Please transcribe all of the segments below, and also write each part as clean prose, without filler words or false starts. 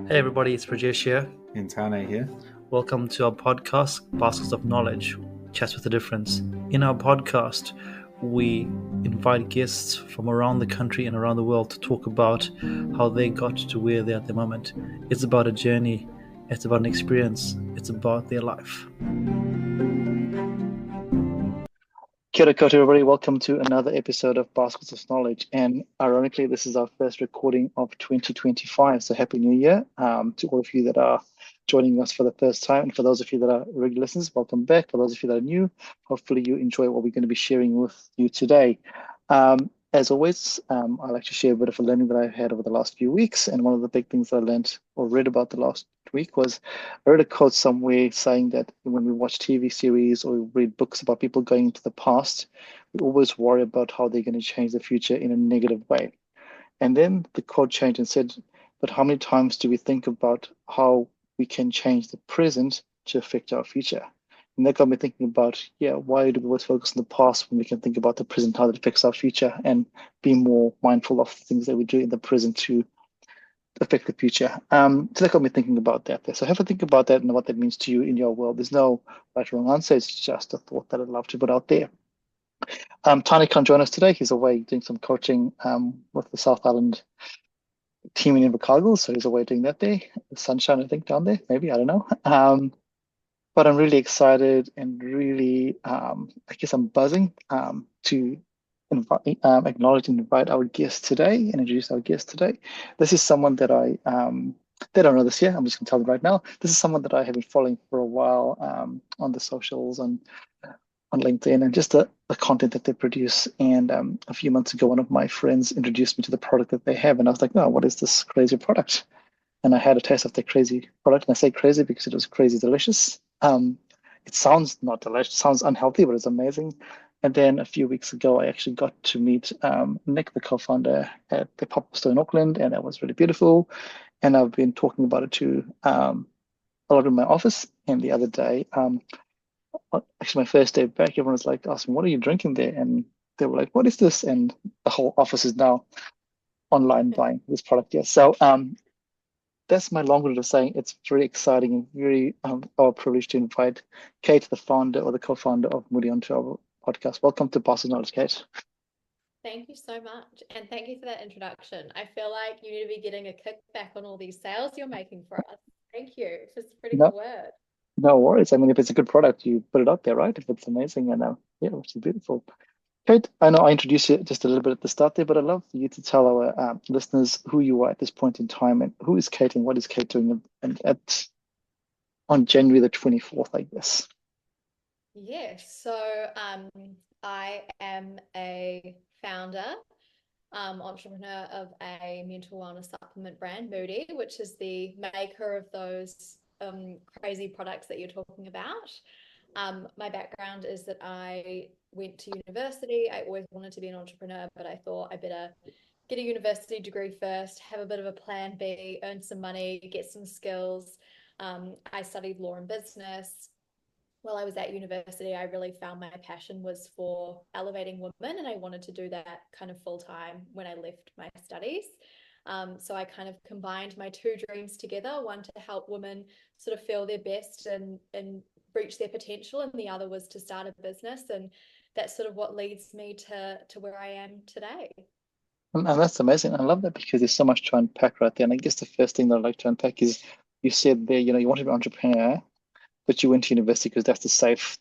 Hey everybody, it's Rajesh here. And Tane here. Welcome to our podcast, Baskets of Knowledge, Chats with a Difference. In our podcast, we invite guests from around the country and around the world to talk about how they got to where they're at the moment. It's about a journey, it's about an experience, it's about their life. Kia ora koutou, everybody. Welcome to another episode of Baskets of Knowledge. And ironically, this is our first recording of 2025. So Happy New Year to all of you that are joining us for the first time. And for those of you that are regular listeners, welcome back. For those of you that are new, hopefully you enjoy what we're going to be sharing with you today. As always, I like to share a bit of a learning that I've had over the last few weeks. And one of the big things that I learned or read about the last week was I read a quote somewhere saying that when we watch TV series or we read books about people going into the past, we always worry about how they're going to change the future in a negative way. And then the quote changed and said, but how many times do we think about how we can change the present to affect our future? And that got me thinking about, why do we always focus on the past when we can think about the present, how that affects our future, and be more mindful of things that we do in the present to affect the future. So that got me thinking about that. So have a think about that and what that means to you in your world. There's no right or wrong answer. It's just a thought that I'd love to put out there. Tani can't join us today. He's away doing some coaching with the South Island team in Invercargill. So he's away doing that there. The sunshine, I think, down there. Maybe, I don't know. But I'm really excited and really, I guess I'm buzzing to acknowledge and invite our guest today and introduce our guest today. This is someone that they don't know this yet. I'm just going to tell them right now. This is someone that I have been following for a while on the socials and on LinkedIn and just the content that they produce. And a few months ago, one of my friends introduced me to the product that they have. And I was like, no, what is this crazy product? And I had a taste of the crazy product. And I say crazy because it was crazy delicious. It sounds not delicious, it sounds unhealthy, but it's amazing. And then a few weeks ago, I actually got to meet Nick, the co-founder at the pop store in Auckland, and that was really beautiful. And I've been talking about it to a lot in my office. And the other day, actually my first day back, everyone was like asking, "What are you drinking there?" And they were like, "What is this?" And the whole office is now online buying this product. Yeah, so that's my long way of saying it's very exciting and very our privilege to invite Kate, the founder or the co-founder of Moodi, onto our podcast. Welcome to Boston Knowledge, Kate. Thank you so much. And thank you for that introduction. I feel like you need to be getting a kickback on all these sales you're making for us. Thank you. It's pretty No, good word. no worries. I mean, if it's a good product, you put it out there, right? If it's amazing and which is beautiful. Kate, I know I introduced you just a little bit at the start there, but I'd love for you to tell our listeners who you are at this point in time and who is Kate and what is Kate doing on January the 24th, I guess. Yes. So I am a founder, entrepreneur of a mental wellness supplement brand, Moodi, which is the maker of those crazy products that you're talking about. My background is that I went to university. I always wanted to be an entrepreneur, but I thought I better get a university degree first, have a bit of a plan B, earn some money, get some skills. I studied law and business. While I was at university, I really found my passion was for elevating women, and I wanted to do that kind of full time when I left my studies. So I kind of combined my two dreams together, one to help women sort of feel their best and reach their potential, and the other was to start a business. And that's sort of what leads me to where I am today. And that's amazing. I love that because there's so much to unpack right there. And I guess the first thing that I'd like to unpack is you said there, you want to be an entrepreneur, but you went to university because that's the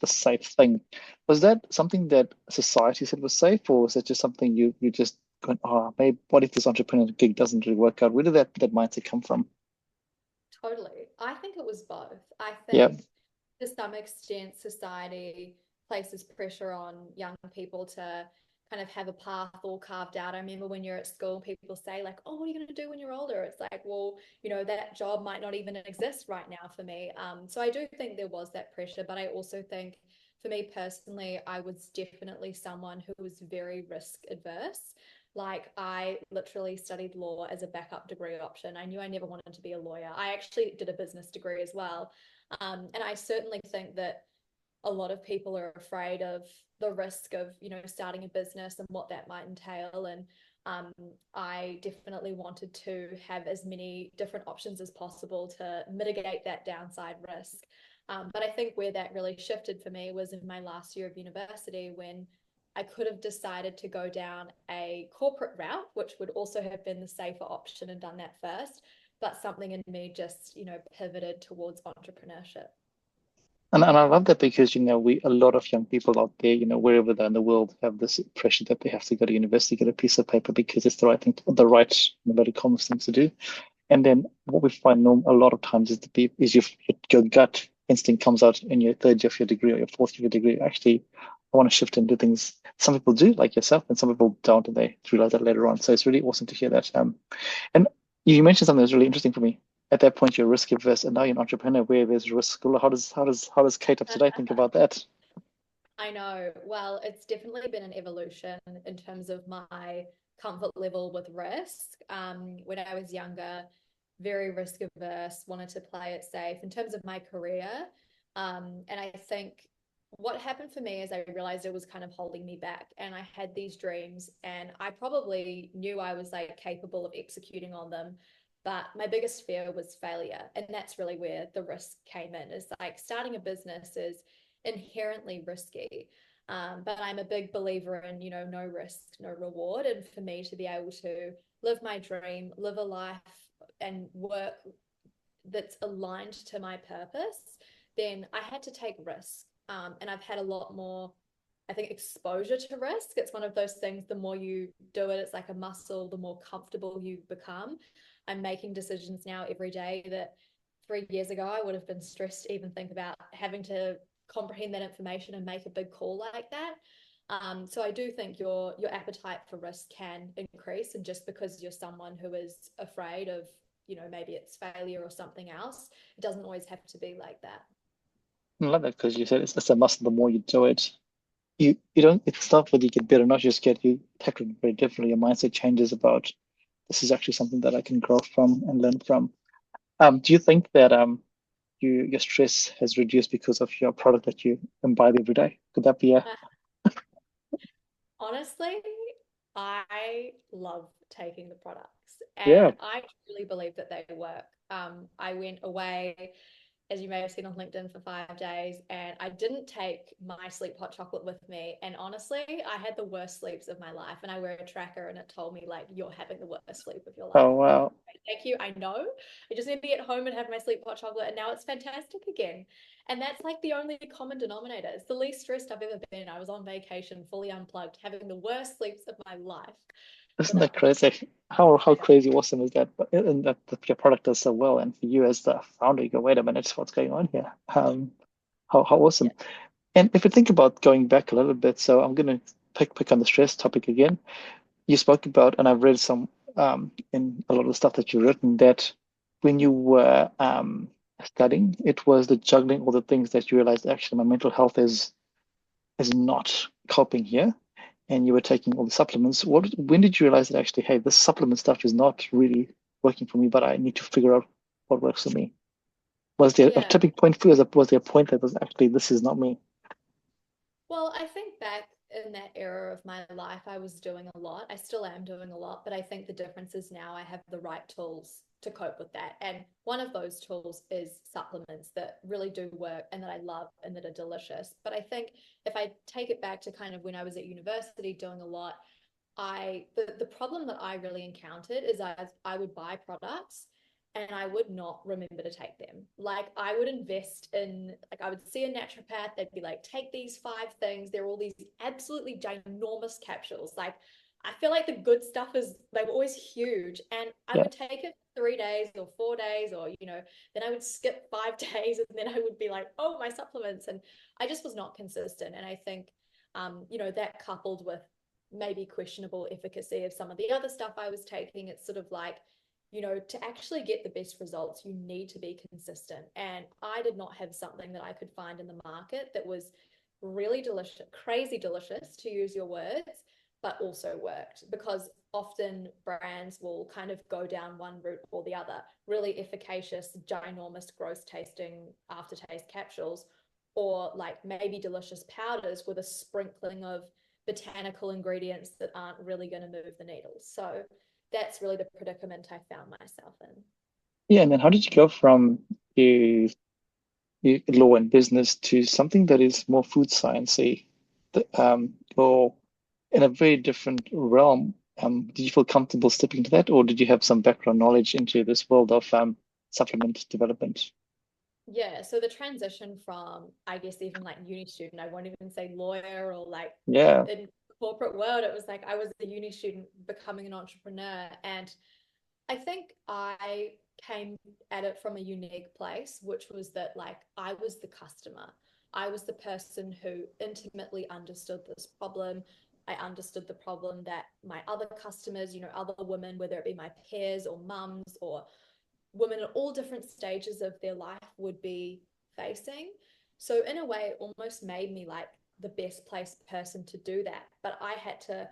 safe thing. Was that something that society said was safe, or was it just something you just going, oh, maybe what if this entrepreneur gig doesn't really work out? Where did that mindset come from? Totally. I think it was both. I Yeah. think to some extent, society places pressure on young people to kind of have a path all carved out. I remember when you're at school, people say, like, "Oh, what are you going to do when you're older?" It's like, well, that job might not even exist right now for me. So I do think there was that pressure, but I also think for me personally, I was definitely someone who was very risk adverse. Like, I literally studied law as a backup degree option. I knew I never wanted to be a lawyer. I actually did a business degree as well. And I certainly think that a lot of people are afraid of the risk of, starting a business and what that might entail. And um, I definitely wanted to have as many different options as possible to mitigate that downside risk. But I think where that really shifted for me was in my last year of university, when I could have decided to go down a corporate route, which would also have been the safer option, and done that first. But something in me just, pivoted towards entrepreneurship. And I love that because, we a lot of young people out there, wherever they're in the world, have this pressure that they have to go to university, get a piece of paper because it's the right thing, the right, very common things to do. And then what we find a lot of times is your gut instinct comes out in your third year of your degree or your fourth year of your degree. Actually, I want to shift and do things. Some people do, like yourself, and some people don't, and they realize that later on. So it's really awesome to hear that. And you mentioned something that's really interesting for me. At that point, you're risk averse, and now you're an entrepreneur where there's risk. How does Kate of today think about that? I know. Well, it's definitely been an evolution in terms of my comfort level with risk. When I was younger, very risk averse, wanted to play it safe in terms of my career. And I think what happened for me is I realized it was kind of holding me back. And I had these dreams, and I probably knew I was like capable of executing on them. But my biggest fear was failure. And that's really where the risk came in, is like starting a business is inherently risky. But I'm a big believer in, no risk, no reward. And for me to be able to live my dream, live a life and work that's aligned to my purpose, then I had to take risks. And I've had a lot more, I think, exposure to risk. It's one of those things, the more you do it, it's like a muscle, the more comfortable you become. I'm making decisions now every day that 3 years ago I would have been stressed to even think about having to comprehend that information and make a big call like that. So I do think your appetite for risk can increase, and just because you're someone who is afraid of, maybe it's failure or something else, it doesn't always have to be like that. I love that because you said it's a muscle. The more you do it, you don't. It's not whether you get better, not just get you tackle it very differently. Your mindset changes about this is actually something that I can grow from and learn from. Do you think that your stress has reduced because of your product that you imbibe every day? Could that be a Honestly, I love taking the products, yeah? and I truly believe that they work. I went away, as you may have seen on LinkedIn, for 5 days, and I didn't take my sleep hot chocolate with me. And honestly, I had the worst sleeps of my life. And I wear a tracker, and it told me, like, you're having the worst sleep of your life. Oh And wow. thank you. I know. I just need to get home and have my sleep hot chocolate, and now it's fantastic again. And that's like the only common denominator. It's the least stressed I've ever been. I was on vacation, fully unplugged, having the worst sleeps of my life Isn't that without the. crazy? How I know. crazy awesome is that? And that your product does so well, and for you as the founder, you go, wait a minute, what's going on here? How Yeah. awesome! And if we think about going back a little bit, so I'm going to pick on the stress topic again. You spoke about, and I've read some in a lot of the stuff that you've written, that when you were studying, it was the juggling all the things that you realized actually my mental health is not coping here, and you were taking all the supplements. When did you realize that actually, hey, this supplement stuff is not really working for me, but I need to figure out what works for me? Was there a Yeah. tipping point for you? Was there a point that was actually this is not me? Well, I think back in that era of my life, I was doing a lot. I still am doing a lot, but I think the difference is now I have the right tools to cope with that. And one of those tools is supplements that really do work and that I love and that are delicious. But I think if I take it back to kind of when I was at university doing a lot, the problem that I really encountered is I would buy products and I would not remember to take them. Like I would invest in, like I would see a naturopath, they'd be like, take these 5 things. They're all these absolutely ginormous capsules. Like I feel like the good stuff is they were always huge. And I Yeah. would take it 3 days or 4 days, or then I would skip 5 days and then I would be like, oh, my supplements. And I just was not consistent. And I think that coupled with maybe questionable efficacy of some of the other stuff I was taking, it's sort of like, to actually get the best results, you need to be consistent. And I did not have something that I could find in the market that was really delicious, crazy delicious, to use your words, but also worked, because often brands will kind of go down one route or the other, really efficacious, ginormous, gross tasting aftertaste capsules, or like maybe delicious powders with a sprinkling of botanical ingredients that aren't really going to move the needle. So that's really the predicament I found myself in. Yeah, and then how did you go from you, law and business to something that is more food sciencey, or in a very different realm? Did you feel comfortable stepping into that, or did you have some background knowledge into this world of supplement development? Yeah, so the transition from, I guess, even like uni student, I won't even say lawyer or like Yeah. in corporate world, it was like I was a uni student becoming an entrepreneur. And I think I came at it from a unique place, which was that like I was the customer. I was the person who intimately understood this problem. I understood the problem that my other customers, other women, whether it be my peers or mums or women at all different stages of their life would be facing. So in a way, it almost made me like the best placed person to do that. But I had to,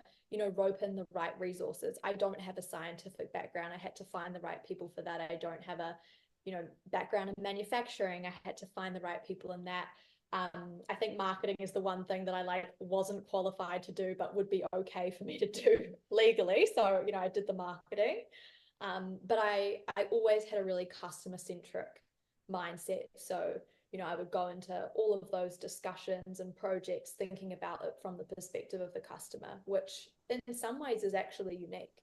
rope in the right resources. I don't have a scientific background. I had to find the right people for that. I don't have a, background in manufacturing. I had to find the right people in that. I think marketing is the one thing that I like wasn't qualified to do, but would be okay for me to do legally. So, I did the marketing. But I always had a really customer centric mindset. So, I would go into all of those discussions and projects thinking about it from the perspective of the customer, which in some ways is actually unique.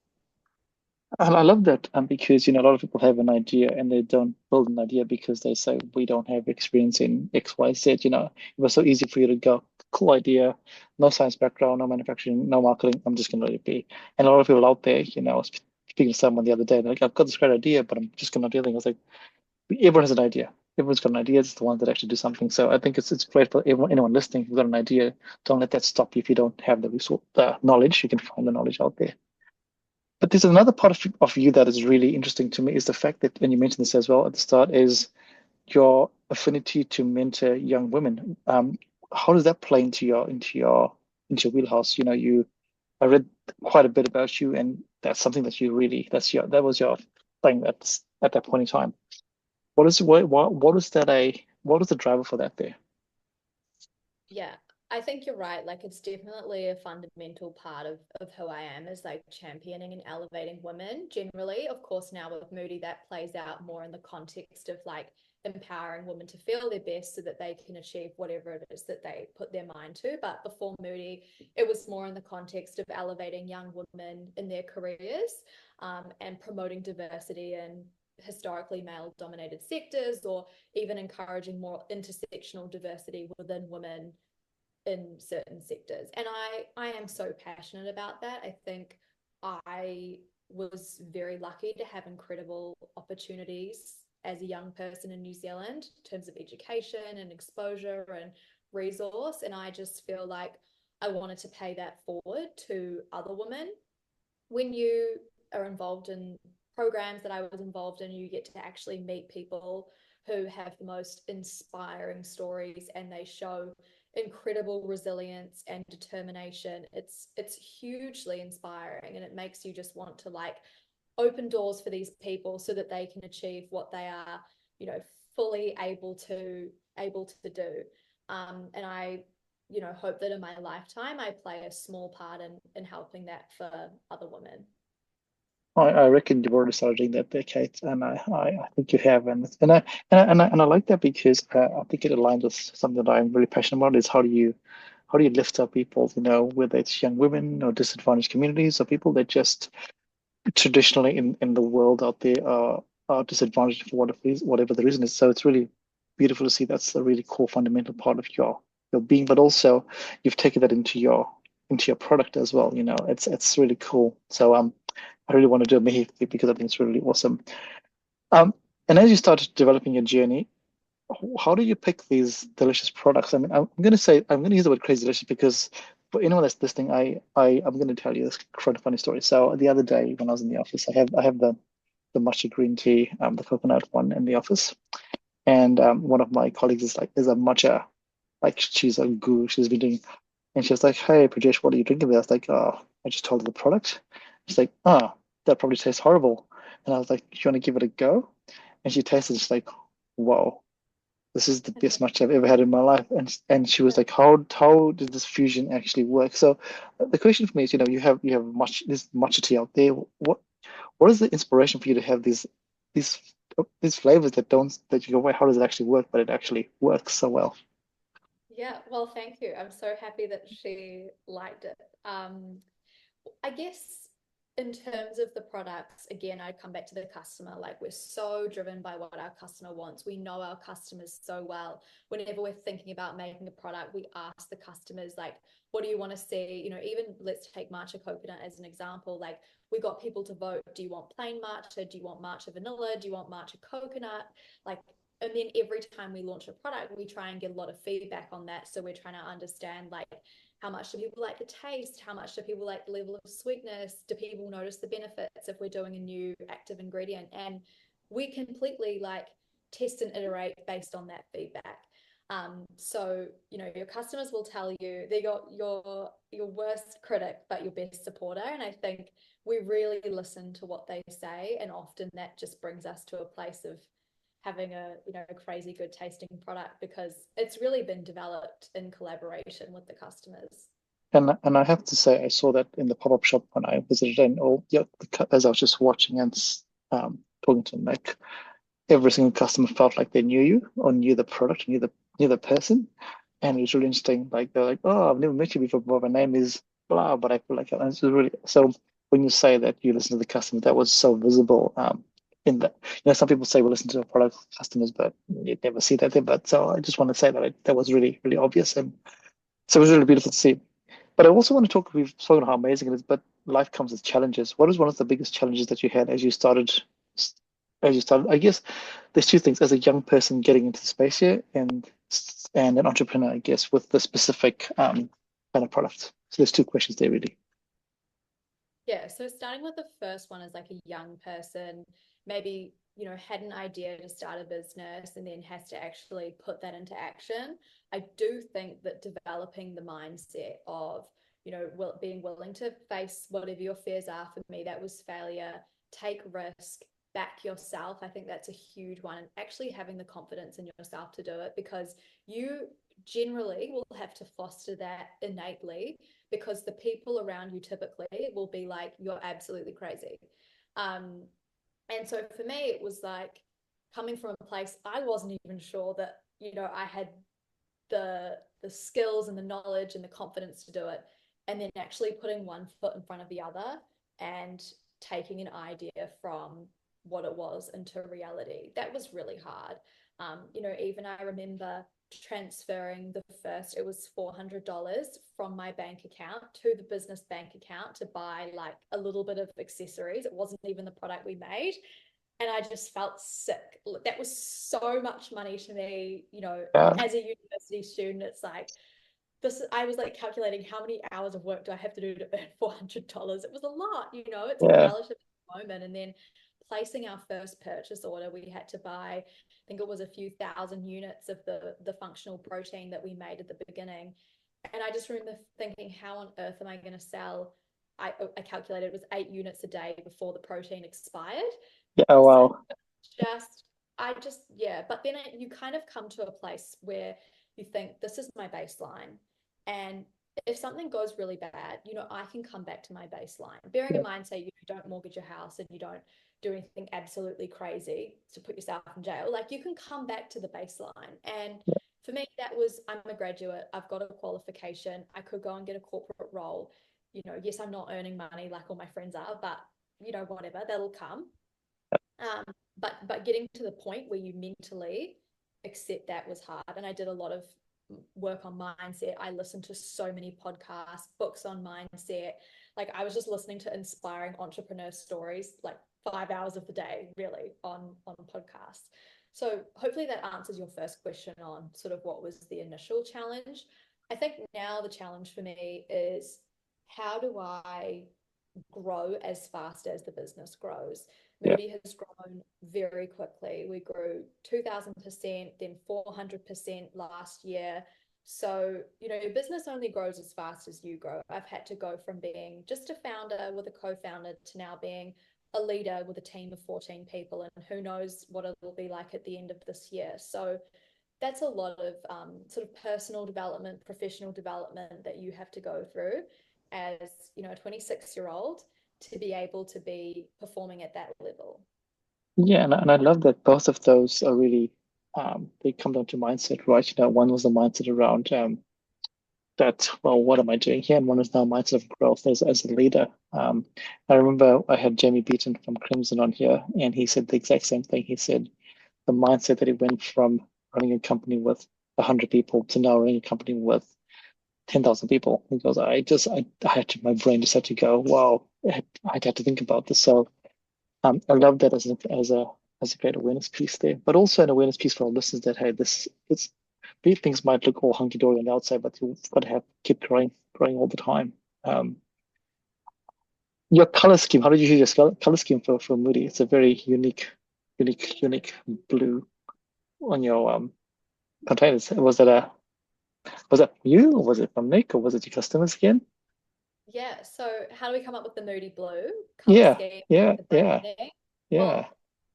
And I love that because a lot of people have an idea and they don't build an idea because they say we don't have experience in X, Y, Z. It was so easy for you to go, cool idea, no science background, no manufacturing, no marketing. I'm just going to let it be. And a lot of people out there, I was speaking to someone the other day, like I've got this great idea, but I'm just going to do it. I was like, everyone has an idea. Everyone's got an idea. It's the ones that actually do something. So I think it's great for anyone listening who's got an idea. Don't let that stop you if you don't have the resource, knowledge. You can find the knowledge out there. But there's another part of you that is really interesting to me is the fact that, and you mentioned this as well at the start, is your affinity to mentor young women. How does that play into your wheelhouse? I read quite a bit about you, and that's something that you really that was your thing that's at that point in time. What is that what is the driver for that there? Yeah, I think you're right. Like it's definitely a fundamental part of who I am is like championing and elevating women generally. Of course, now with Moodi, that plays out more in the context of like empowering women to feel their best so that they can achieve whatever it is that they put their mind to. But before Moodi, it was more in the context of elevating young women in their careers, and promoting diversity in historically male dominated sectors, or even encouraging more intersectional diversity within women in certain sectors. And I am so passionate about that. I think I was very lucky to have incredible opportunities as a young person in New Zealand in terms of education and exposure and resource. And I just feel like I wanted to pay that forward to other women. When you are involved in programs that I was involved in, you get to actually meet people who have the most inspiring stories and they show incredible resilience and determination. It's hugely inspiring and it makes you just want to like open doors for these people so that they can achieve what they are, you know, fully able to do. And I hope that in my lifetime I play a small part in helping that for other women. I reckon you've already started doing that there, Kate, and I think you have, and I like that because I think it aligns with something that I'm really passionate about. Is how do you lift up people, whether it's young women or disadvantaged communities or people that just traditionally in the world out there are disadvantaged for whatever the reason is. So it's really beautiful to see that's a really core fundamental part of your being, but also you've taken that into your product as well. It's really cool. So I really want to do it immediately because I think it's really awesome. Um, and as you start developing your journey, how do you pick these delicious products? I mean, I'm going to use the word crazy delicious because for anyone that's listening, I'm going to tell you this quite a funny story. So the other day when I was in the office, I have the matcha green tea, the coconut one in the office, and one of my colleagues is a matcha, like she's a guru. She's been doing, and she was like, "Hey, Prajesh, what are you drinking there?" I was like, "Oh, I just told her the product." She's like, "Oh, that probably tastes horrible," and I was like, "You want to give it a go?" And she tasted, she's like, "Whoa." this is the best match I've ever had in my life. And she was like, how did this fusion actually work? So the question for me is, you have much this matcha tea out there. What is the inspiration for you to have these these flavors that you go, wait, how does it actually work? But it actually works so well. Yeah, well, thank you. I'm so happy that she liked it. I guess in terms of the products, again, I come back to the customer. Like, we're so driven by what our customer wants. We know our customers so well. Whenever we're thinking about making a product, we ask the customers, like, what do you want to see? Even let's take matcha coconut as an example. Like, we got people to vote. Do you want plain matcha? Do you want matcha vanilla? Do you want matcha coconut? Like, and then every time we launch a product, we try and get a lot of feedback on that. So we're trying to understand, like, how much do people like the taste? How much do people like the level of sweetness? Do people notice the benefits if we're doing a new active ingredient? And we completely like test and iterate based on that feedback. So your customers will tell you they're your worst critic, but your best supporter. And I think we really listen to what they say, and often that just brings us to a place of having a crazy good tasting product, because it's really been developed in collaboration with the customers. And I have to say, I saw that in the pop-up shop when I visited, and all yeah, as I was just watching and talking to them, like every single customer felt like they knew you or knew the product, knew the person, and it was really interesting. Like they're like, "Oh, I've never met you before, but my name is blah," but I feel like and it's really so. When you say that you listen to the customer, that was so visible. In that, some people say we listen to our product customers, but you never see that there. But so I just want to say that that was really, really obvious, and so it was really beautiful to see. But I also want to talk, we've spoken how amazing it is, but life comes with challenges. What is one of the biggest challenges that you had as you started? I guess there's two things, as a young person getting into the space here and an entrepreneur, I guess, with the specific kind of product. So there's two questions there really. Yeah, so starting with the first one as like a young person, maybe, had an idea to start a business and then has to actually put that into action. I do think that developing the mindset of, being willing to face whatever your fears are, for me, that was failure, take risk, back yourself. I think that's a huge one. And actually having the confidence in yourself to do it, because you generally will have to foster that innately, because the people around you typically will be like, you're absolutely crazy. Um, and so for me, it was like coming from a place I wasn't even sure that, I had the skills and the knowledge and the confidence to do it. And then actually putting one foot in front of the other and taking an idea from what it was into reality. That was really hard. Even I remember transferring it was $400 from my bank account to the business bank account to buy like a little bit of accessories. It wasn't even the product we made. And I just felt sick. That was so much money to me, Yeah, as a university student. It's like, I was like calculating how many hours of work do I have to do to earn $400. It was a lot, it's a yeah, relative moment. And then placing our first purchase order, we had to buy, I think it was a few thousand units of the functional protein that we made at the beginning. And I just remember thinking, how on earth am I going to sell? I calculated it was 8 units a day before the protein expired. yeah. And Oh, it's like, wow. just, yeah. But then you kind of come to a place where you think, this is my baseline. And if something goes really bad, I can come back to my baseline. Bearing in Yeah, mind, say you don't mortgage your house and you don't do anything absolutely crazy to put yourself in jail, like you can come back to the baseline. And yeah, for me, that was, I'm a graduate, I've got a qualification, I could go and get a corporate role. Yes, I'm not earning money like all my friends are, but whatever, that'll come. Um, but getting to the point where you mentally accept that was hard. And I did a lot of work on mindset. I listened to so many podcasts, books on mindset. Like, I was just listening to inspiring entrepreneur stories like 5 hours of the day, really, on podcasts. So hopefully that answers your first question on sort of what was the initial challenge. I think now the challenge for me is, how do I grow as fast as the business grows? yeah. Moodi has grown very quickly. We grew 2000%, then 400% last year. So, your business only grows as fast as you grow. I've had to go from being just a founder with a co-founder to now being a leader with a team of 14 people, and who knows what it'll be like at the end of this year. So, that's a lot of sort of personal development, professional development that you have to go through as, a 26-year-old to be able to be performing at that level. Yeah, and I love that both of those are really they come down to mindset, right? One was the mindset around that, well, what am I doing here? And one is now mindset of growth as a leader. I remember I had Jamie Beaton from Crimson on here, and he said the exact same thing. He said the mindset that he went from running a company with 100 people to now running a company with 10,000 people. He goes, I had to, my brain just had to go, wow, I had to think about this. So I love that as a great awareness piece there, but also an awareness piece for our listeners that, hey, these things might look all hunky dory on the outside, but you've got to keep growing all the time. Um, your color scheme, how did you choose your color scheme for Moody? It's a very unique blue on your containers. Was that you, or was it from Nick, or was it your customers again? Yeah, so how do we come up with the Moody Blue color Yeah, scheme, yeah, the yeah, branding? yeah. Well,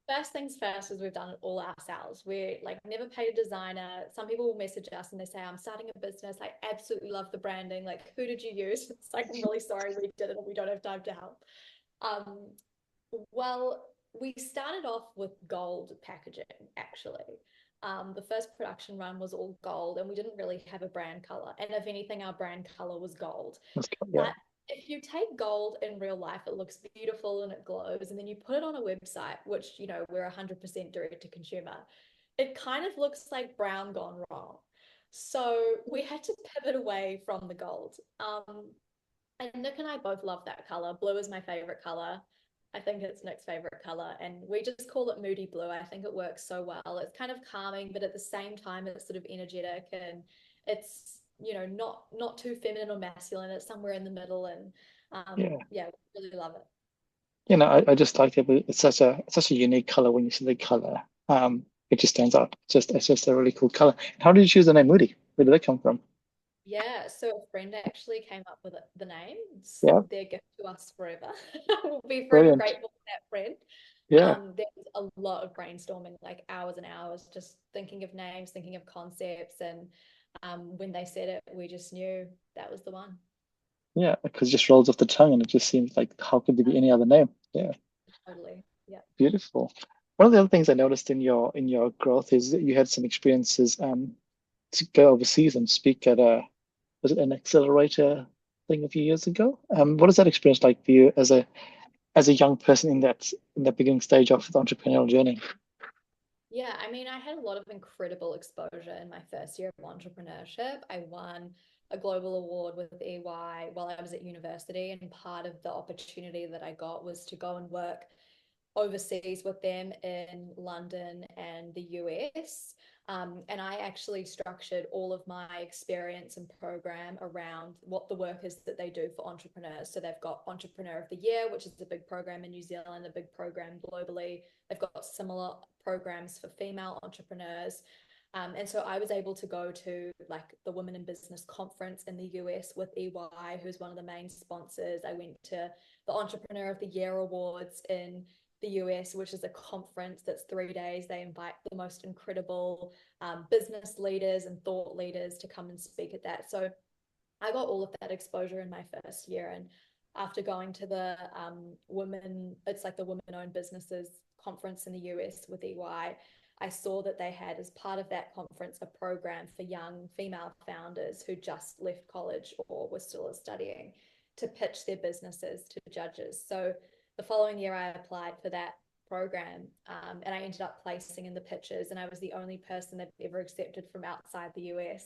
first things first is we've done it all ourselves. We like never paid a designer. Some people will message us and they say, I'm starting a business. I absolutely love the branding. Like, who did you use? It's like, I'm really sorry we did it and we don't have time to help. Um, well, we started off with gold packaging, actually. The first production run was all gold, and we didn't really have a brand color. And if anything, our brand color was gold. Yeah, But if you take gold in real life, it looks beautiful and it glows. And then you put it on a website, which, we're 100% direct to consumer, it kind of looks like brown gone wrong. So we had to pivot away from the gold. And Nick and I both love that color. Blue is my favorite color. I think it's Nick's favorite color, and we just call it Moody Blue. I think it works so well. It's kind of calming, but at the same time, it's sort of energetic, and it's not too feminine or masculine. It's somewhere in the middle, and yeah. yeah, we really love it. I just like it. But it's such a unique color when you see the color. It just stands out. It's just a really cool color. How did you choose the name Moody? Where did that come from? Yeah, so a friend actually came up with the name. It's Yeah, their gift to us forever. We'll be forever brilliant. grateful for that friend. Yeah, There was a lot of brainstorming, like hours and hours, just thinking of names, thinking of concepts, and when they said it, we just knew that was the one. yeah, because it just rolls off the tongue, and it just seems like how could there be any other name? Yeah, Totally. Yeah. beautiful. One of the other things I noticed in your growth is that you had some experiences to go overseas and speak at a was it an accelerator thing a few years ago? What is that experience like for you as a young person in that beginning stage of the entrepreneurial journey? Yeah, I mean, I had a lot of incredible exposure in my first year of entrepreneurship. I won a global award with EY while I was at university, and part of the opportunity that I got was to go and work overseas with them in London and the US. And I actually structured all of my experience and program around what the work is that they do for entrepreneurs. So they've got Entrepreneur of the Year, which is a big program in New Zealand, a big program globally. They've got similar programs for female entrepreneurs. And so I was able to go to like the Women in Business conference in the US with EY, who's one of the main sponsors. I went to the Entrepreneur of the Year Awards in the US, which is a conference that's 3 days. They invite the most incredible business leaders and thought leaders to come and speak at that. So I got all of that exposure in my first year. And after going to the it's like the women owned businesses conference in the US with EY, I saw that they had, as part of that conference, a program for young female founders who just left college or were still studying to pitch their businesses to judges. So the following year, I applied for that program, and I ended up placing in the pitches, and I was the only person they've ever accepted from outside the US.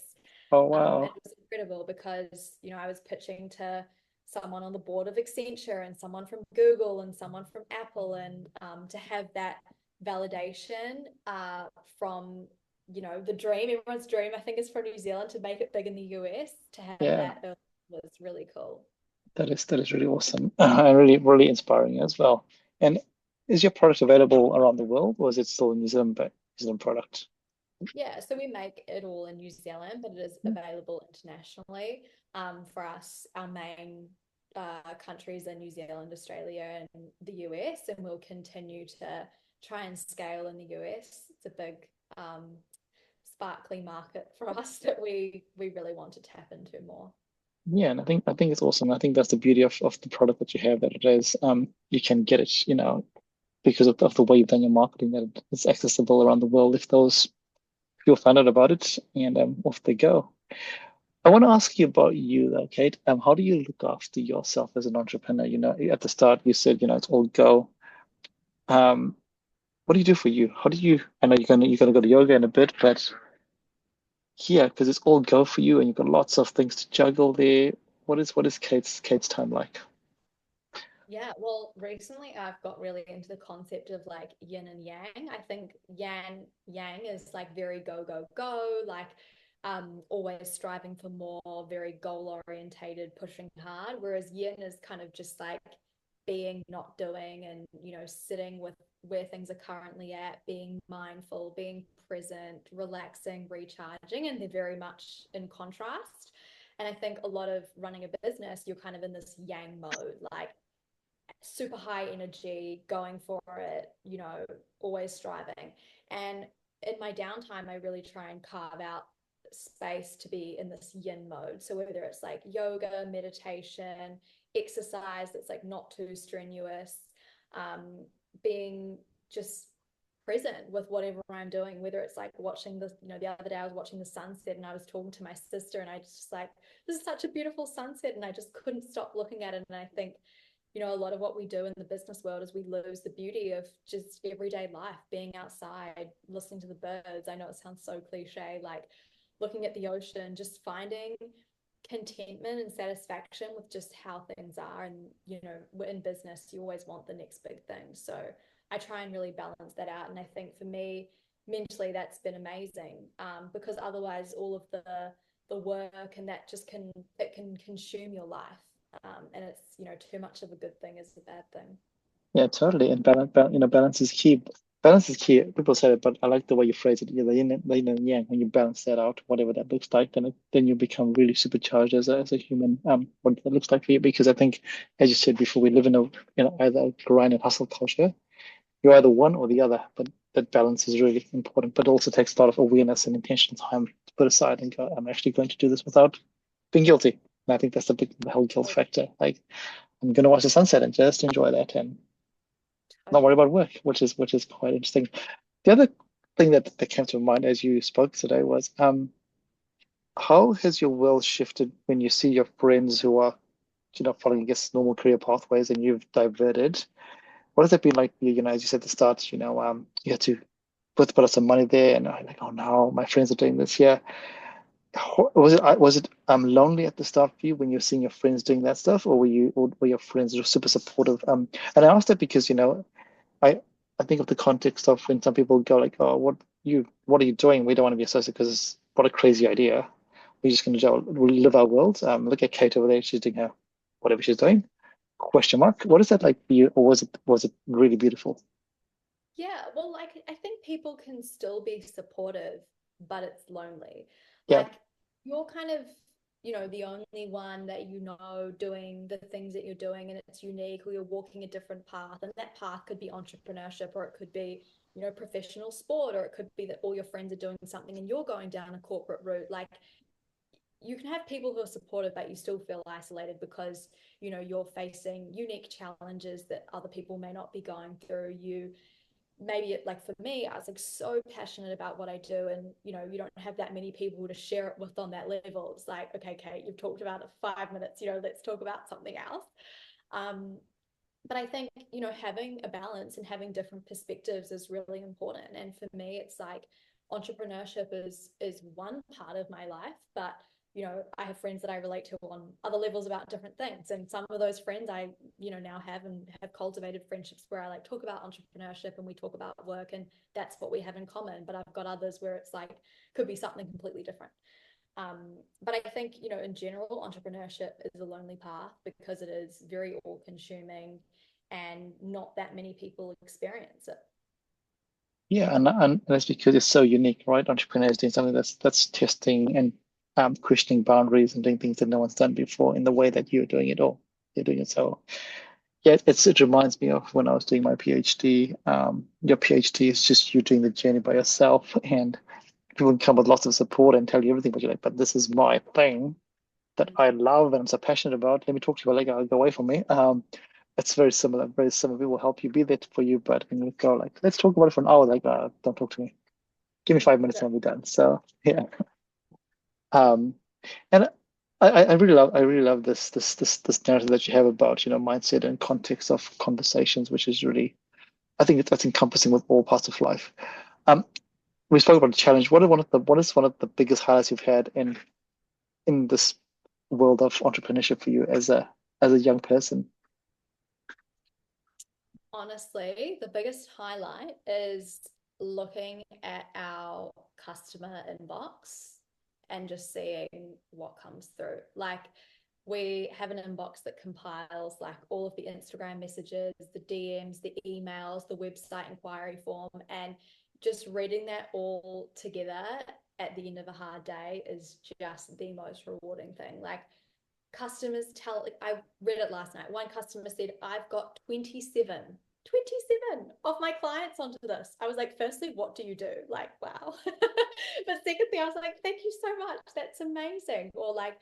Oh And wow. it was incredible because, I was pitching to someone on the board of Accenture and someone from Google and someone from Apple. And to have that validation from, the dream, everyone's dream, I think, is from New Zealand to make it big in the US, to have Yeah, that was really cool. that is really awesome and really inspiring as well. And is your product available around the world, or is it still a New Zealand product? Yeah, so we make it all in New Zealand, but it is available internationally. For us, our main countries are New Zealand, Australia, and the US, and we'll continue to try and scale in the US. It's a big sparkly market for us that we really want to tap into more. Yeah, and I think it's awesome. I think that's the beauty of the product that you have, that it is you can get it, because of the way you've done your marketing, that it's accessible around the world if those people find out about it, and off they go. I want to ask you about you though, Kate. How do you look after yourself as an entrepreneur? At the start you said, it's all go. Um, what do you do for you? How do you, I know you're gonna go to yoga in a bit, but yeah, because it's all go for you and you've got lots of things to juggle there. What is Kate's time like? Yeah, well, recently I've got really into the concept of like yin and yang. I think yang is like very go, go, go, like always striving for more, very goal orientated, pushing hard. Whereas yin is kind of just like being, not doing, and sitting with where things are currently at, being mindful, being present, relaxing, recharging, and they're very much in contrast. And I think a lot of running a business, you're kind of in this yang mode, like super high energy, going for it, always striving. And in my downtime, I really try and carve out space to be in this yin mode. So whether it's like yoga, meditation, exercise that's like not too strenuous, being just present with whatever I'm doing, whether it's like watching the other day I was watching the sunset and I was talking to my sister and I just like, this is such a beautiful sunset, and I just couldn't stop looking at it. And I think a lot of what we do in the business world is we lose the beauty of just everyday life, being outside, listening to the birds. I know it sounds so cliche, like looking at the ocean, just finding contentment and satisfaction with just how things are. And, in business, you always want the next big thing. So I try and really balance that out. And I think for me, mentally, that's been amazing, because otherwise all of the work and that just can consume your life, and it's too much of a good thing is a bad thing. Yeah, totally. And balance is key. Balance is key. People say it, but I like the way you phrase it. Yeah, the yin and yang. When you balance that out, whatever that looks like, then you become really supercharged as a human. What that looks like for you, because I think, as you said before, we live in a either a grind and hustle culture. You're either one or the other, but that balance is really important. But it also takes a lot of awareness and intentional time to put aside and go, I'm actually going to do this without being guilty. And I think that's the whole guilt factor. Like, I'm going to watch the sunset and just enjoy that and not worry Totally. about work, which is quite interesting. The other thing that came to mind as you spoke today was, how has your world shifted when you see your friends who are, following, I guess, normal career pathways, and you've diverted? What has that been like for you? As you said at the start, you had to put some money there, and I'm like, oh no, my friends are doing this here. Was it lonely at the start for you when you're seeing your friends doing that stuff, or were your friends just super supportive? And I asked that because I I think of the context of when some people go like, oh, what are you doing? We don't want to be associated because what a crazy idea. We're just going to live our world. Look at Kate over there; she's doing her whatever she's doing. Question mark. What is that like for you, or was it really beautiful? Yeah, well, like I think people can still be supportive, but it's lonely. Yeah, Like you're kind of, the only one that doing the things that you're doing, and it's unique, or you're walking a different path. And that path could be entrepreneurship, or it could be, professional sport, or it could be that all your friends are doing something and you're going down a corporate route. Like you can have people who are supportive, but you still feel isolated because, you're facing unique challenges that other people may not be going through. Maybe like for me, I was like so passionate about what I do, and you don't have that many people to share it with on that level. It's like, okay, Kate, you've talked about it 5 minutes, let's talk about something else. um but I think having a balance and having different perspectives is really important. And for me, it's like entrepreneurship is one part of my life, but I have friends that I relate to on other levels about different things. And some of those friends I now have cultivated friendships where I like talk about entrepreneurship and we talk about work, and that's what we have in common. But I've got others where it's like could be something completely different. But I think, in general, entrepreneurship is a lonely path because it is very all consuming and not that many people experience it. yeah, and that's because it's so unique, right? Entrepreneurs doing something that's testing and questioning boundaries and doing things that no one's done before in the way that you're doing it all. You're doing it so. Yeah, it reminds me of when I was doing my PhD. Your PhD is just you doing the journey by yourself, and people can come with lots of support and tell you everything, but you're like, but this is my thing that I love and I'm so passionate about. Let me talk to you about like, go away from me. It's very similar, very similar. We will help you, be there for you, but when you go like, let's talk about it for an hour, like, don't talk to me. Give me 5 minutes and I'll be done. So yeah. Um, and I really love this narrative that you have about, mindset and context of conversations, which is really, I think that's encompassing with all parts of life. Um, we spoke about the challenge. What is one of the biggest highlights you've had in this world of entrepreneurship for you as a young person? Honestly, the biggest highlight is looking at our customer inbox and just seeing what comes through. Like, we have an inbox that compiles like all of the Instagram messages, the DMs, the emails, the website inquiry form, and just reading that all together at the end of a hard day is just the most rewarding thing. Like, customers tell, like, I read it last night. One customer said, I've got 27 of my clients onto this. I was like, firstly, what do you do? Like, wow. But secondly, I was like, thank you so much. That's amazing. Or like,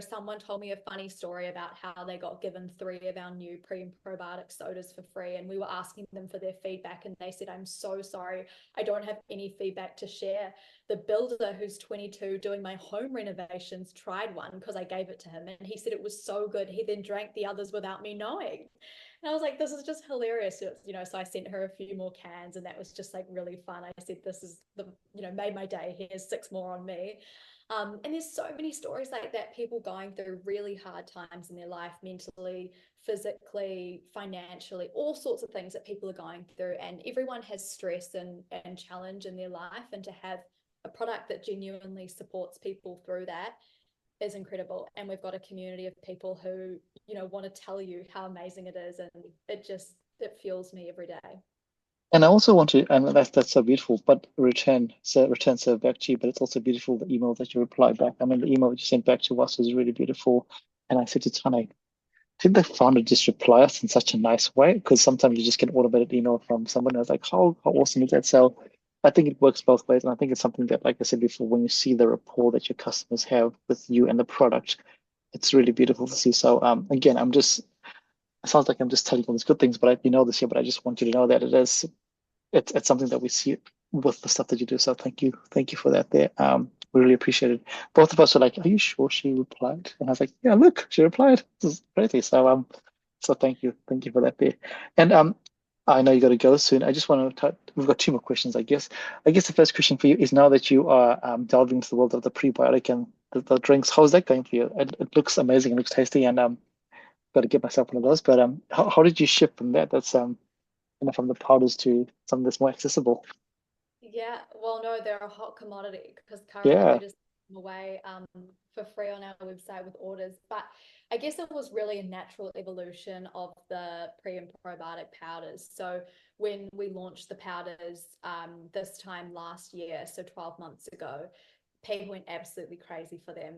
someone told me a funny story about how they got given 3 of our new pre and probiotic sodas for free. And we were asking them for their feedback. And they said, I'm so sorry. I don't have any feedback to share. The builder who's 22 doing my home renovations tried one because I gave it to him. And he said it was so good. He then drank the others without me knowing. And I was like, this is just hilarious. So I sent her a few more cans and that was just like really fun. I said, this is made my day. Here's 6 more on me. And there's so many stories like that, people going through really hard times in their life, mentally, physically, financially, all sorts of things that people are going through. And everyone has stress and challenge in their life. And to have a product that genuinely supports people through that is incredible. And we've got a community of people who, want to tell you how amazing it is. And it fuels me every day. And I also want to, and that's so beautiful, but return so back to you, but it's also beautiful the email that you replied back. I mean, the email that you sent back to us was really beautiful. And I said to Tane, did the founder just reply us in such a nice way? Because sometimes you just get an automated email from someone else like, how awesome is that? So I think it works both ways. And I think it's something that, like I said before, when you see the rapport that your customers have with you and the product, it's really beautiful to see. So again, it sounds like I'm just telling you all these good things, but you know this year, but I just want you to know that it's something that we see with the stuff that you do. So thank you for that there. We really appreciate it. Both of us were like, "Are you sure she replied?" And I was like, "Yeah, look, she replied. This is crazy." So thank you for that there. And I know you got to go soon. I just want to. We've got 2 more questions, I guess. I guess the first question for you is now that you are delving into the world of the prebiotic and the drinks, how's that going for you? It looks amazing. It looks tasty, and got to get myself one of those. But how did you shift from that? That's from the powders to something that's more accessible. Yeah, well, no, they're a hot commodity because currently we're Yeah. just giving them away for free on our website with orders. But I guess it was really a natural evolution of the pre and probiotic powders. So when we launched the powders this time last year, so 12 months ago, people went absolutely crazy for them.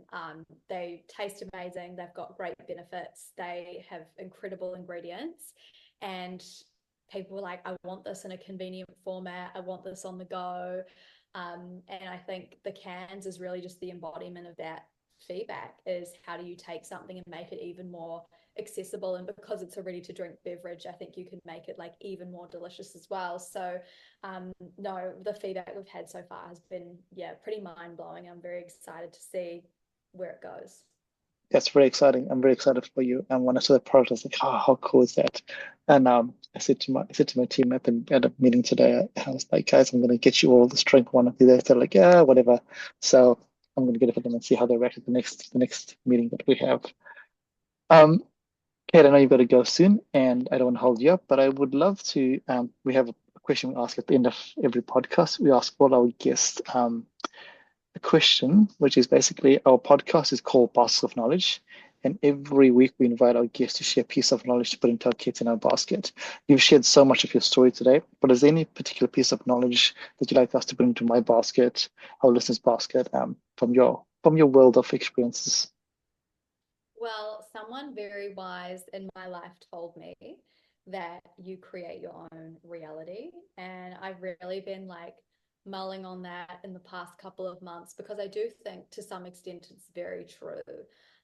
They taste amazing. They've got great benefits. They have incredible ingredients. And people were like, I want this in a convenient format. I want this on the go. And I think the cans is really just the embodiment of that feedback, is how do you take something and make it even more accessible? And because it's a ready to drink beverage, I think you can make it like even more delicious as well. So no, the feedback we've had so far has been, yeah, pretty mind blowing. I'm very excited to see where it goes. That's very exciting. I'm very excited for you. And when I saw the product, I was like, oh, how cool is that? And I said to my team at a meeting today, I was like, guys, I'm gonna get you all this drink one of these days. They're like, yeah, whatever. So I'm gonna get it for them and see how they react at the next meeting that we have. Um, Kate, I know you've got to go soon, and I don't want to hold you up, but I would love to. We have a question we ask at the end of every podcast. We ask all our guests a question, which is basically our podcast is called Basket of Knowledge. And every week we invite our guests to share a piece of knowledge to put into our kits in our basket. You've shared so much of your story today, but is there any particular piece of knowledge that you'd like us to put into my basket, our listeners' basket, from your world of experiences? Well, someone very wise in my life told me that you create your own reality. And I've really been like mulling on that in the past couple of months, because I do think to some extent it's very true.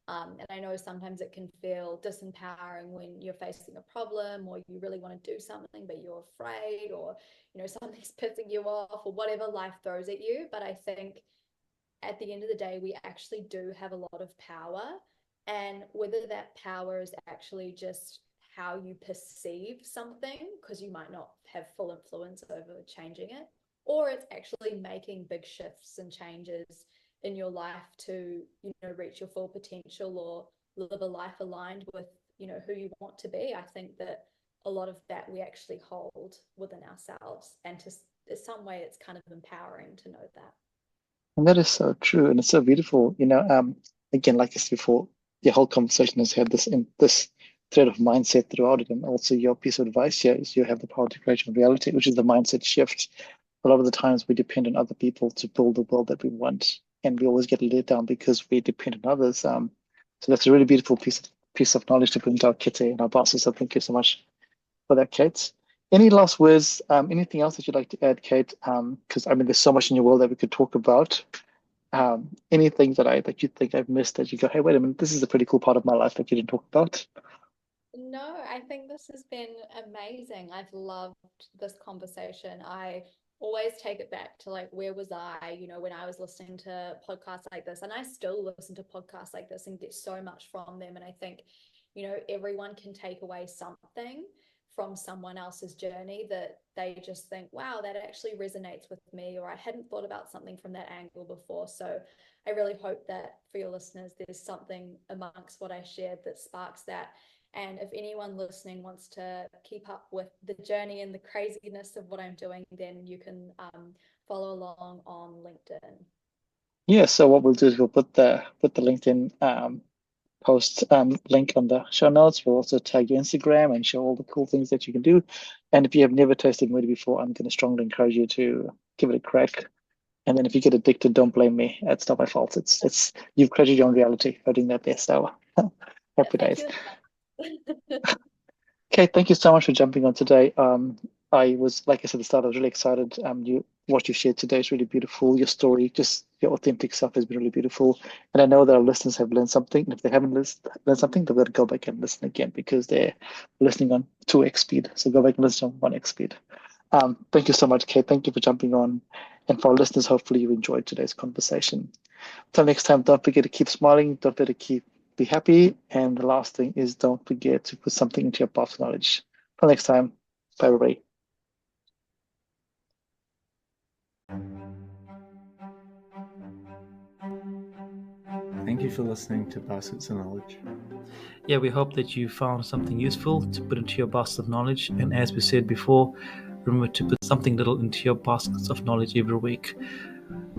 And I know sometimes it can feel disempowering when you're facing a problem or you really want to do something, but you're afraid, or, something's pissing you off, or whatever life throws at you. But I think at the end of the day, we actually do have a lot of power. And whether that power is actually just how you perceive something, because you might not have full influence over changing it, or it's actually making big shifts and changes in your life to, reach your full potential or live a life aligned with, who you want to be. I think that a lot of that we actually hold within ourselves. And to in some way, it's kind of empowering to know that. And that is so true, and it's so beautiful. Again, like I said before, the whole conversation has had this thread of mindset throughout it, and also your piece of advice here is you have the power to create your reality, which is the mindset shift. A lot of the times we depend on other people to build the world that we want, and we always get let down because we depend on others. So that's a really beautiful piece of knowledge to bring to our kitty and our bosses. So thank you so much for that, Kate. Any last words? Anything else that you'd like to add, Kate? Because I mean, there's so much in your world that we could talk about. Anything that you think I've missed that you go, hey, wait a minute, this is a pretty cool part of my life that you didn't talk about. No, I think this has been amazing. I've loved this conversation. I always take it back to, like, where was I, when I was listening to podcasts like this, and I still listen to podcasts like this and get so much from them. And I think, everyone can take away something from someone else's journey that they just think, wow, that actually resonates with me, or I hadn't thought about something from that angle before. So I really hope that for your listeners, there's something amongst what I shared that sparks that. And if anyone listening wants to keep up with the journey and the craziness of what I'm doing, then you can follow along on LinkedIn. Yeah, so what we'll do is we'll put the LinkedIn post link on the show notes. We'll also tag your Instagram and show all the cool things that you can do. And if you have never tasted Moodi before, I'm going to strongly encourage you to give it a crack. And then if you get addicted, don't blame me. It's not my fault. It's you've created your own reality by doing that there. So Yeah, happy thank days. you. Kate, thank you so much for jumping on today. I was, like I said at the start, I was really excited. What you shared today is really beautiful. Your story, just your authentic stuff has been really beautiful. And I know that our listeners have learned something. And if they haven't learned something, they've got to go back and listen again because they're listening on 2x speed. So go back and listen on 1x speed. Thank you so much, Kate. Thank you for jumping on. And for our listeners, hopefully you enjoyed today's conversation. Till next time, don't forget to keep smiling. Don't forget to be happy. And the last thing is don't forget to put something into your path of knowledge. Till next time, bye everybody. Thank you for listening to Baskets of Knowledge. Yeah, we hope that you found something useful to put into your basket of knowledge. And as we said before, remember to put something little into your baskets of knowledge every week.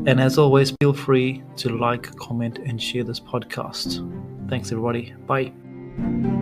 And as always, feel free to like, comment, and share this podcast. Thanks, everybody. Bye.